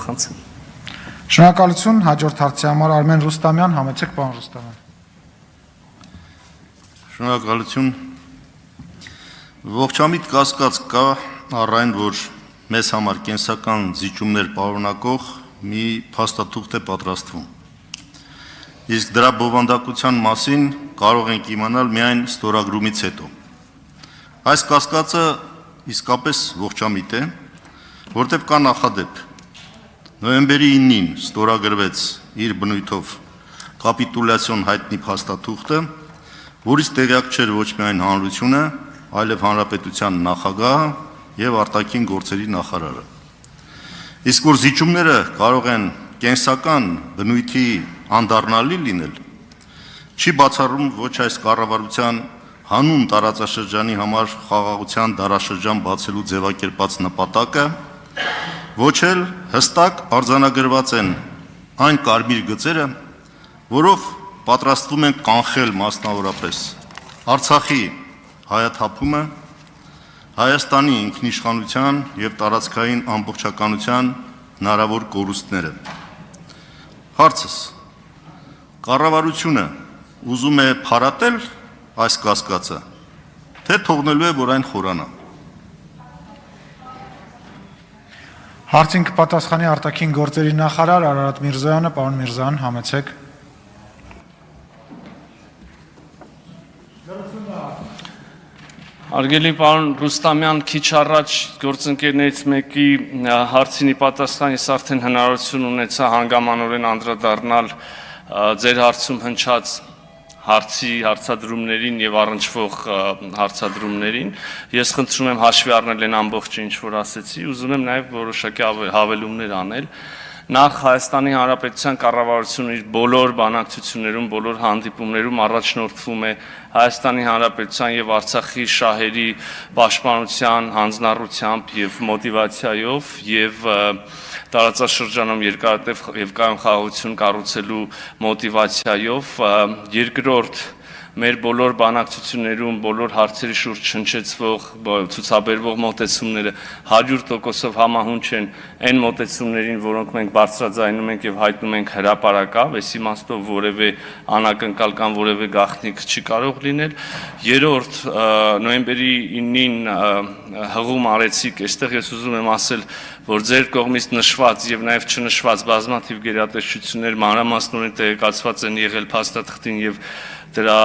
Խնդրեմ։ Շնորհակալություն, հաջորդ հարցի համար Արմեն Ռուստամյան, համեցեք պարոն Ռուստամյան։ Շնորհակալություն։ Ողջամիտ կասկած կա առ այն, որ մեզ համար կենսական զիջումներ պարունակող մի փաստաթուղթ է պատրաստվում։ Իսկ դրա բովանդակության մասին կարող ենք իմանալ միայն ստորագրումից հետո։ Այս կասկածը իսկապես ողջամիտ է, որտեղ կա նախադեպ։ Նոյեմբերի 9-ին ստորագրվեց իր բնույթով կապիտուլյացիոն հայտնի փաստաթուղթը, որից տեղյակ չէր ոչ միայն հանրությունը, այլև հանրապետության նախագահը եւ արտաքին գործերի նախարարը։ Իսկ որ զիջումները կարող են կենսական բնույթի անդառնալի լինել, չի բացառում ոչ այս կառավարության հանուն տարածաշրջանի համար խաղաղության դարաշրջան բացելու ձևակերպած նպատակը, ոչ էլ հստակ արձանագրված են այն կարմիր գծերը, որով պատրաստվում են կանխել մասնավորապես Արցախի հայաթափումը, Հայաստանի ինքնիշխանության եւ տարածքային ամբողջականության հնարավոր կորուստները։ Հարցս. կառավարությունը ուզում է փարատել այս կասկածը, թե թողնելու է, որ այն խորանա։ Հարցին կպատասխանի արտաքին գործերի նախարար Արարատ Միրզոյանը, պարոն Միրզոյան, համեցեք։ Արգելի պարոն Ռուստամյան, քիչ առաջ գործընկերներից մեկի հարցինի պատասխան ես արդեն հնարավորություն ունեցա հանգամանորեն անդրադառնալ ձեր հարցում հնչած հարցի հարցադրումներին եւ առնչվող հարցադրումներին։ Ես խնդրում եմ հաշվի առնել այն ամբողջը, ինչ որ ասեցի, ուզում եմ նաեւ որոշակի հավելումներ անել։ Նախ Հայաստանի Հանրապետության կառավարությունը իր բոլոր բանակցություններում, բոլոր հանդիպումներում առաջնորդվում է Հայաստանի Հանրապետության եւ Արցախի շահերի պաշտպանության, հանձնառությամբ եւ մոտիվացիայով եւ տարածաշրջանում երկարատև եւ կայուն խաղաղություն կառուցելու մոտիվացիայով երկրորդ մեր բոլոր բանակցություններում, բոլոր հարցերի շուրջ հնչեցվող ցուցաբերվող մոտեցումները 100%-ով համահունչ են այն մոտեցումներին, որոնք մենք բարձրաձայնում ենք եւ հայտնում ենք հրապարակավ, այս իմաստով որևէ անակնկալ կամ որևէ գաղտնիք չի կարող լինել։ Երրորդ, նոյեմբերի 9-ին հղում արեցիք, այստեղ ես ուզում եմ ասել, որ ձեր կողմից նշված եւ նաեւ չնշված բազմաթիվ գերատեսչություններ մանրամասնորեն տեղեկացված են եղել փաստաթղթին եւ դրա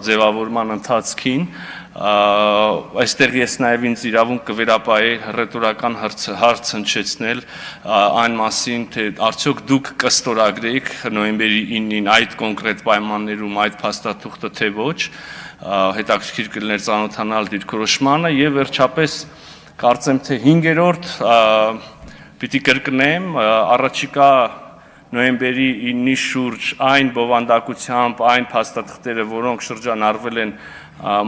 ձևավորման ընթացքին, այստեղ ես նաև ինձ իրավունք կվերապահեի ռետորական հարց հնչեցնել այն մասին, թե արդյոք դուք կստորագրեիք նոյեմբերի 9-ին այդ կոնկրետ պայմաններում այդ փաստաթուղթը, թե ոչ, հետաքրքիր կլիներ ծանոթանալ դիրքորոշմանը եւ վերջապես կարծեմ, թե 5-րդ պիտի կրկնեմ, առաջիկա նոյեմբերի 9-ի շուրջ այն բովանդակությամբ, այն փաստաթղթերը, որոնք շրջանառվել են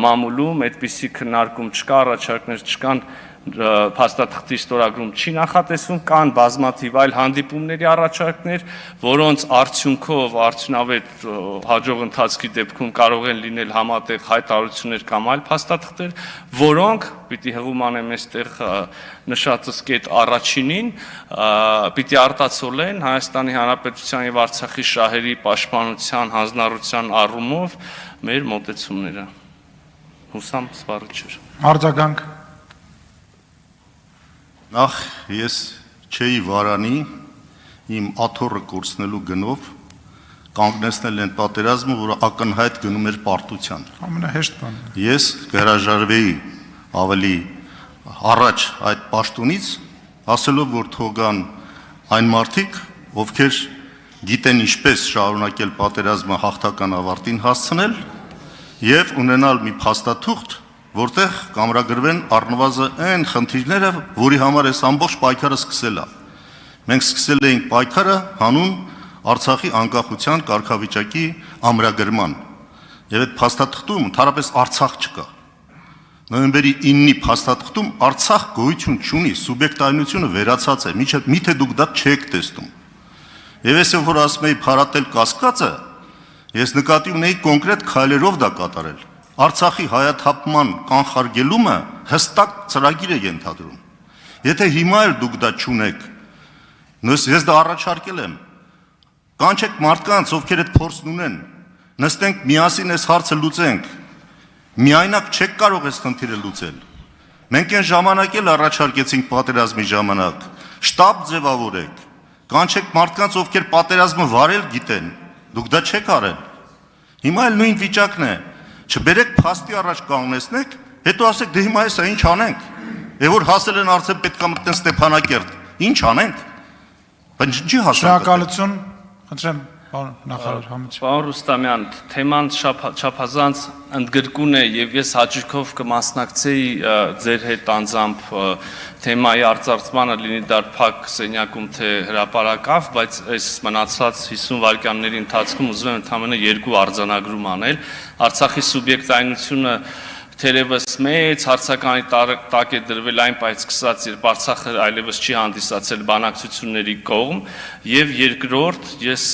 մամուլում, այդպիսի քննարկում չկա, առաջարկներ չկան, փաստաթղթի ստորագրում չի նախատեսվում, կան բազմաթիվ այլ հանդիպումների առաջարկներ, որոնց արդյունքով արդյունավետ հաջող ընթացքի դեպքում կարող են լինել համատեղ հայտարարություններ կամ այլ փաստաթղթեր, որոնք պիտի հղում անեմ այստեղ նշածս կետ առաջինին, պիտի արտացոլեն Հայաստանի Հանրապետության եւ Արցախի շահերի պաշտպանության, հանձնառության առումով մեր մոտեցումները։ Հուսամ սպառը չէր։ Արձագանք։ Նախ ես չէի վարանի իմ աթոռը կորցնելու գնով կանգնեցնել են պատերազմը, որը ակնհայտ գնում էր պարտության։ Ամենահեշտ բանն։ Ես կհրաժարվեի ավելի առաջ այդ պաշտոնից, ասելով, որ թողան այն մարդիկ, ովքեր գիտեն ինչպես շարունակել պատերազմը հաղթական ավարտին հասցնել եւ ունենալ մի փաստաթուղթ, որտեղ կամրագրվեն առնվազն այն խնդիրները, որի համար այս ամբողջ պայքարը սկսել է։ Մենք սկսել էինք պայքարը հանուն Արցախի անկախության կարգավիճակի ամրագրման։ Եվ այդ փաստաթղթում ընդհանրապես Արցախ չկա։ Նոյեմբերի 9-ի փաստաթղթում Արցախ գոյություն չունի, սուբյեկտայնությունը վերացած է, միթե դուք դա չեք տեսնում։ Եվ ես որ ասում եի փարատել կասկածը, ես նկատի ունեի կոնկրետ քայլերով դա կատարել։ Արցախի հայաթափման կանխարգելումը հստակ ծրագիր է ենթադրում։ Եթե հիմա էլ դուք դա չունեք, Ես դա առաջարկել եմ։ Կանչեք մարդկանց, ովքեր այդ փորձն ունեն, նստենք միասին այս հարցը լուծենք։ Միայնակ չեք կարող այս խնդիրը լուծել։ Մենք այն ժամանակ էլ առաջարկեցինք պատերազմի ժամանակ, շտաբ ձևավորեք, կանչեք մարդկանց, ովքեր պատերազմը վարել գիտեն, դուք դա չեք արել։ Հիմա էլ նույն վիճակն է, չբերեք փաստի առաջ կանգնեցնեք, հետո ասեք դե հիմա հեսա ինչ անենք։ Որ հասել են արդեն պետք է մտնեն Ստեփանակերտ, ինչ անենք։ Բայց չի հասել։ Շնորհակալություն, խնդրեմ, պարոն նախարար Համեցյան։ Պարոն Ռուստամյան, թեման չափազանց ընդգրկուն է եւ ես հաճույքով կմասնակցեի ձեր հետ անձամբ թեմայի արծարծմանը, լինի դա փակ սենյակում թե հրապարակավ, բայց այս մնացած 50 վայրկյանների ընթացքում ուզում եմ ընդամենը երկու արձանագրում անել։ Արցախի սուբյեկտայնությունը թերևս մեծ հարցականի տակ է դրվել այն պայծ սկսած, երբ Արցախը այլևս չի հանդիսացել բանակցությունների կողմ, եւ երկրորդ, ես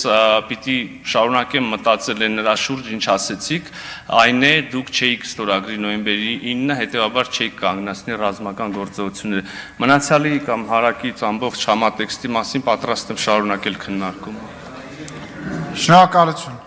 պիտի շարունակեմ մտածել նրա շուրջ, ինչ ասեցիք, այն է դուք չէիք ստորագրի նոյեմբերի 9-ը, հետեւաբար չէիք կանգնեցնի ռազմական գործողությունները։ Մնացյալի կամ հարակից ամբողջ համատեքստի մասին պատրաստ եմ շարունակել քննարկումը։ Շնորհակալություն։